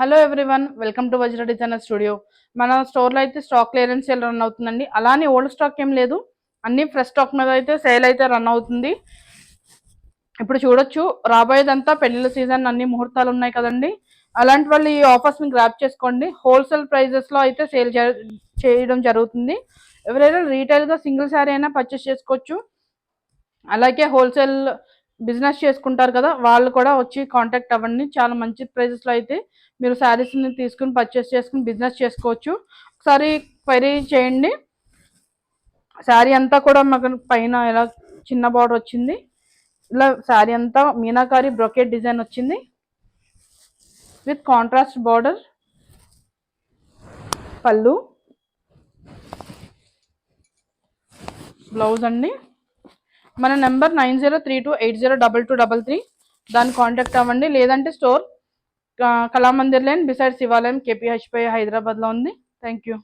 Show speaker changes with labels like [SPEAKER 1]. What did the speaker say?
[SPEAKER 1] Hello everyone, welcome to Vajra designer studio. మన స్టోర్లో అయితే స్టాక్ క్లియరెన్స్ సేల్ రన్ అవుతుందండి. అలానే ఓల్డ్ స్టాక్ ఏం లేదు, అన్ని ఫ్రెష్ స్టాక్ మీద అయితే సేల్ అయితే రన్ అవుతుంది. ఇప్పుడు చూడొచ్చు, రాబోయేదంతా పెళ్లిళ్ళ సీజన్, అన్ని ముహూర్తాలు ఉన్నాయి కదండి. అలాంటి వాళ్ళు ఈ ఆఫర్స్ ని గ్రాప్ చేసుకోండి. హోల్సేల్ ప్రైజెస్ లో అయితే సేల్ చేయడం జరుగుతుంది. ఎవరైనా రీటైల్ గా సింగిల్ శారీ అయినా పర్చేస్ చేసుకోవచ్చు. అలాగే హోల్సేల్ బిజినెస్ చేసుకుంటారు కదా, వాళ్ళు కూడా వచ్చి కాంటాక్ట్ అవ్వండి. చాలా మంచి ప్రైజెస్లో అయితే మీరు శారీస్ని తీసుకుని పర్చేస్ చేసుకుని బిజినెస్ చేసుకోవచ్చు. ఒకసారి క్వైరీ చేయండి. శారీ అంతా కూడా మాకు పైన ఇలా చిన్న బార్డర్ వచ్చింది. ఇలా శారీ అంతా మీనాకారి బ్రొకెట్ డిజైన్ వచ్చింది విత్ కాంట్రాస్ట్ బార్డర్. పళ్ళు, బ్లౌజ్ అండి. మన నెంబర్ 9032802233, దాన్ని కాంటాక్ట్ అవ్వండి. లేదంటే స్టోర్ కళామందిర్ లైన్ బిసైడ్ శివాలయం, కేపీహెచ్పై, హైదరాబాద్లో ఉంది. Thank you.